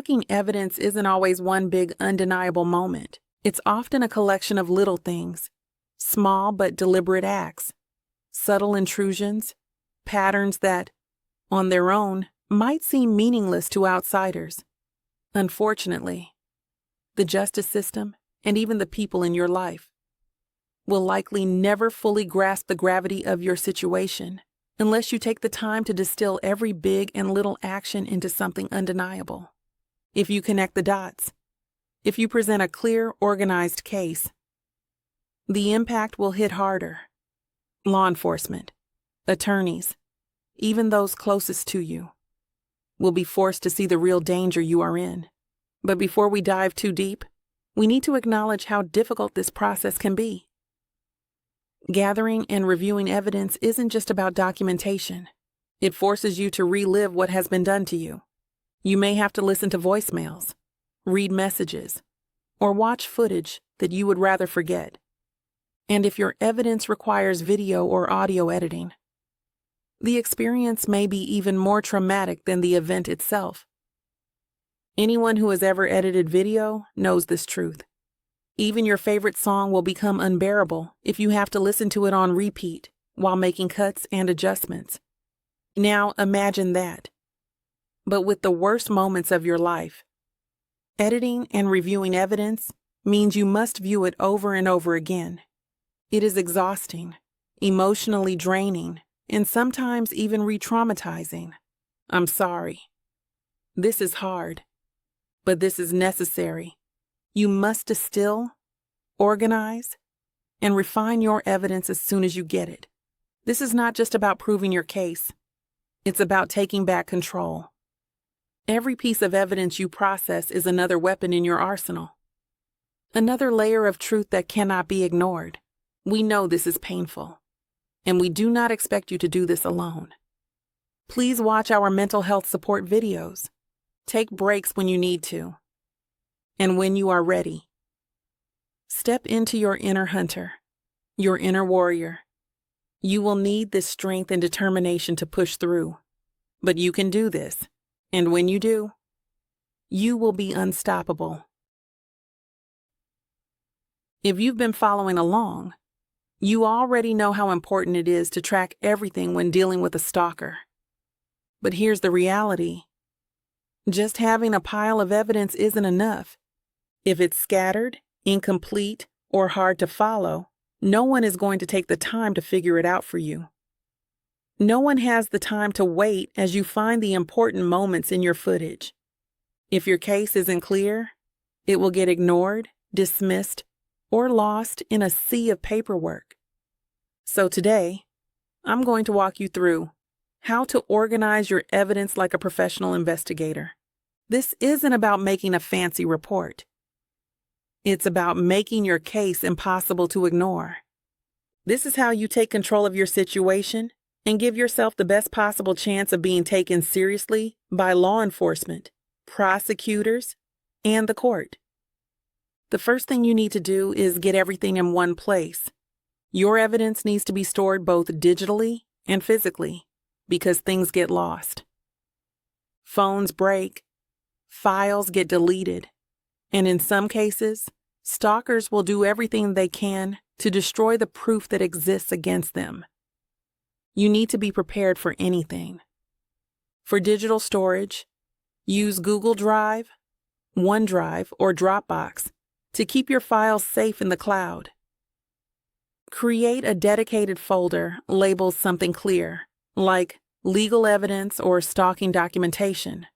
Stalking evidence isn't always one big undeniable moment. It's often a collection of little things, small but deliberate acts, subtle intrusions, patterns that, on their own, might seem meaningless to outsiders. Unfortunately, the justice system, and even the people in your life, will likely never fully grasp the gravity of your situation unless you take the time to distill every big and little action into something undeniable. If you connect the dots, if you present a clear, organized case, the impact will hit harder. Law enforcement, attorneys, even those closest to you, will be forced to see the real danger you are in. But before we dive too deep, we need to acknowledge how difficult this process can be. Gathering and reviewing evidence isn't just about documentation. It forces you to relive what has been done to you. You may have to listen to voicemails, read messages, or watch footage that you would rather forget. And if your evidence requires video or audio editing, the experience may be even more traumatic than the event itself. Anyone who has ever edited video knows this truth. Even your favorite song will become unbearable if you have to listen to it on repeat while making cuts and adjustments. Now imagine that, but with the worst moments of your life. Editing and reviewing evidence means you must view it over and over again. It is exhausting, emotionally draining, and sometimes even re-traumatizing. I'm sorry. This is hard, but this is necessary. You must distill, organize, and refine your evidence as soon as you get it. This is not just about proving your case. It's about taking back control. Every piece of evidence you process is another weapon in your arsenal. Another layer of truth that cannot be ignored. We know this is painful, and we do not expect you to do this alone. Please watch our mental health support videos. Take breaks when you need to. And when you are ready, step into your inner hunter, your inner warrior. You will need this strength and determination to push through. But you can do this, and when you do, you will be unstoppable. If you've been following along, you already know how important it is to track everything when dealing with a stalker. But here's the reality. Just having a pile of evidence isn't enough. If it's scattered, incomplete, or hard to follow, no one is going to take the time to figure it out for you. No one has the time to wait as you find the important moments in your footage. If your case isn't clear, it will get ignored, dismissed, or lost in a sea of paperwork. So today, I'm going to walk you through how to organize your evidence like a professional investigator. This isn't about making a fancy report. It's about making your case impossible to ignore. This is how you take control of your situation and give yourself the best possible chance of being taken seriously by law enforcement, prosecutors, and the court. The first thing you need to do is get everything in one place. Your evidence needs to be stored both digitally and physically because things get lost. Phones break, files get deleted, and in some cases, stalkers will do everything they can to destroy the proof that exists against them. You need to be prepared for anything. For digital storage, use Google Drive, OneDrive, or Dropbox to keep your files safe in the cloud. Create a dedicated folder labeled something clear, like legal evidence or stalking documentation.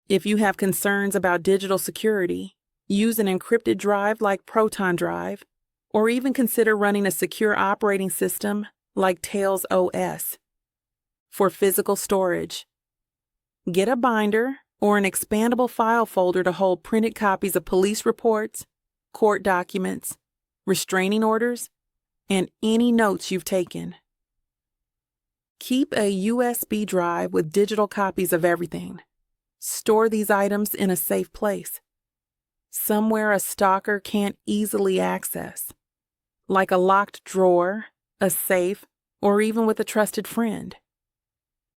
If you have concerns about digital security, use an encrypted drive like Proton Drive, or even consider running a secure operating system like Tails OS. For physical storage, get a binder or an expandable file folder to hold printed copies of police reports, court documents, restraining orders, and any notes you've taken. Keep a USB drive with digital copies of everything. Store these items in a safe place, somewhere a stalker can't easily access, like a locked drawer, a safe, or even with a trusted friend.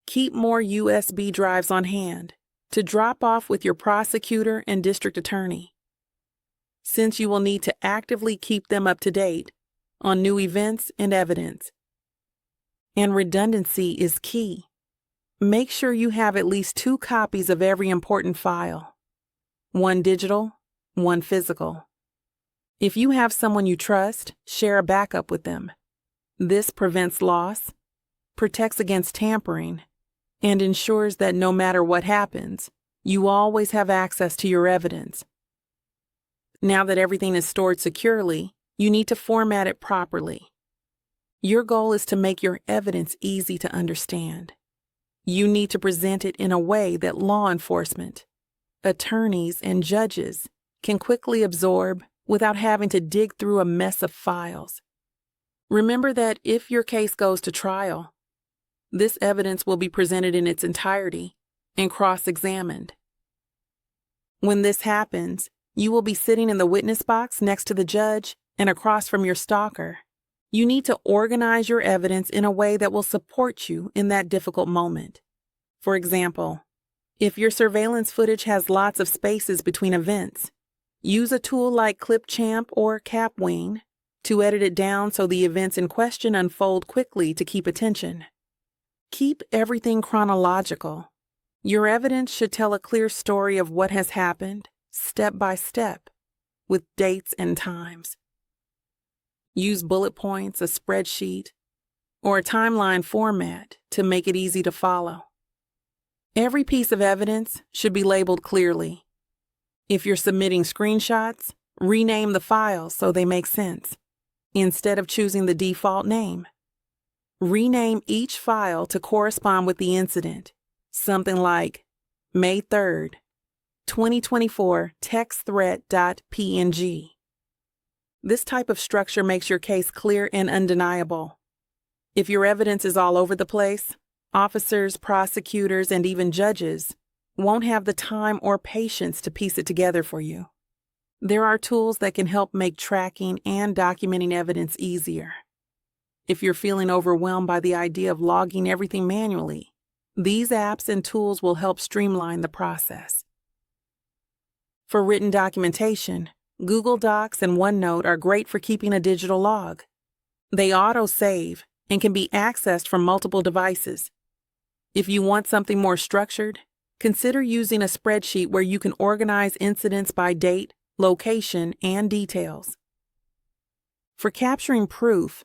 Keep more USB drives on hand to drop off with your prosecutor and district attorney, since you will need to actively keep them up to date on new events and evidence. And redundancy is key. Make sure you have at least 2 copies of every important file, one digital, one physical. If you have someone you trust, share a backup with them. This prevents loss, protects against tampering, and ensures that no matter what happens, you always have access to your evidence. Now that everything is stored securely, you need to format it properly. Your goal is to make your evidence easy to understand. You need to present it in a way that law enforcement, attorneys, and judges can quickly absorb without having to dig through a mess of files. Remember that if your case goes to trial, this evidence will be presented in its entirety and cross-examined. When this happens, you will be sitting in the witness box next to the judge and across from your stalker. You need to organize your evidence in a way that will support you in that difficult moment. For example, if your surveillance footage has lots of spaces between events, use a tool like Clipchamp or Capwing to edit it down so the events in question unfold quickly to keep attention. Keep everything chronological. Your evidence should tell a clear story of what has happened, step by step, with dates and times. Use bullet points, a spreadsheet, or a timeline format to make it easy to follow. Every piece of evidence should be labeled clearly. If you're submitting screenshots, rename the files so they make sense, instead of choosing the default name. Rename each file to correspond with the incident, something like May 3rd, 2024 textthreat.png. This type of structure makes your case clear and undeniable. If your evidence is all over the place, officers, prosecutors, and even judges won't have the time or patience to piece it together for you. There are tools that can help make tracking and documenting evidence easier. If you're feeling overwhelmed by the idea of logging everything manually, these apps and tools will help streamline the process. For written documentation, Google Docs and OneNote are great for keeping a digital log. They auto-save and can be accessed from multiple devices. If you want something more structured, consider using a spreadsheet where you can organize incidents by date, location, and details. For capturing proof,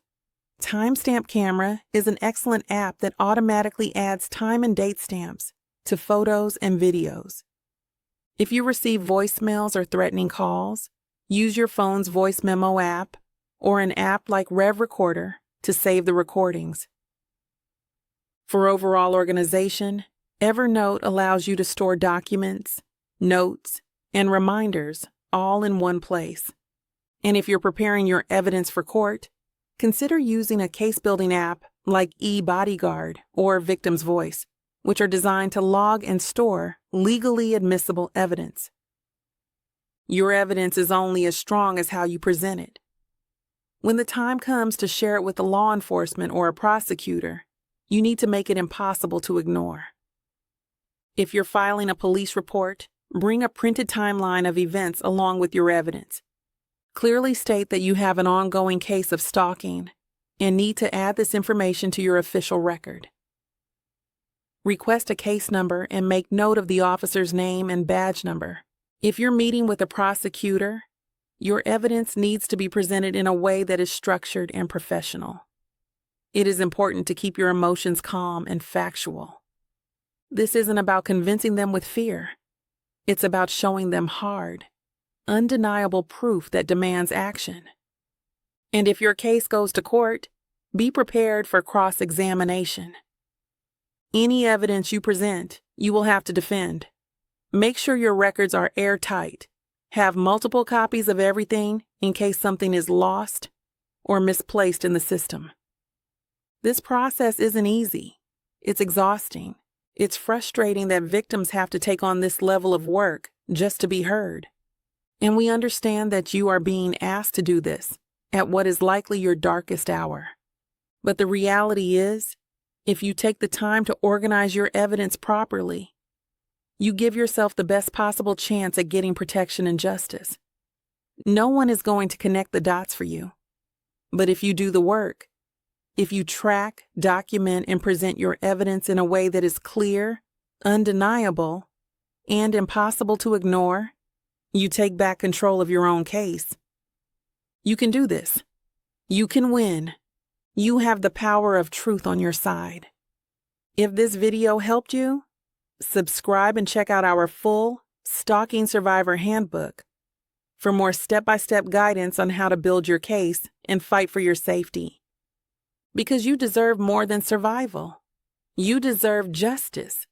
Timestamp Camera is an excellent app that automatically adds time and date stamps to photos and videos. If you receive voicemails or threatening calls, use your phone's voice memo app or an app like Rev Recorder to save the recordings. For overall organization, Evernote allows you to store documents, notes, and reminders all in one place. And if you're preparing your evidence for court, consider using a case-building app like eBodyguard or Victim's Voice, which are designed to log and store legally admissible evidence. Your evidence is only as strong as how you present it. When the time comes to share it with a law enforcement or a prosecutor, you need to make it impossible to ignore. If you're filing a police report, bring a printed timeline of events along with your evidence. Clearly state that you have an ongoing case of stalking and need to add this information to your official record. Request a case number and make note of the officer's name and badge number. If you're meeting with a prosecutor, your evidence needs to be presented in a way that is structured and professional. It is important to keep your emotions calm and factual. This isn't about convincing them with fear. It's about showing them hard, undeniable proof that demands action. And if your case goes to court, be prepared for cross-examination. Any evidence you present, you will have to defend. Make sure your records are airtight. Have multiple copies of everything in case something is lost or misplaced in the system. This process isn't easy. It's exhausting. It's frustrating that victims have to take on this level of work just to be heard. And we understand that you are being asked to do this at what is likely your darkest hour. But the reality is, if you take the time to organize your evidence properly, you give yourself the best possible chance at getting protection and justice. No one is going to connect the dots for you. But if you do the work, if you track, document, and present your evidence in a way that is clear, undeniable, and impossible to ignore, you take back control of your own case. You can do this. You can win. You have the power of truth on your side. If this video helped you, subscribe and check out our full Stalking Survivor Handbook for more step-by-step guidance on how to build your case and fight for your safety. Because you deserve more than survival. You deserve justice.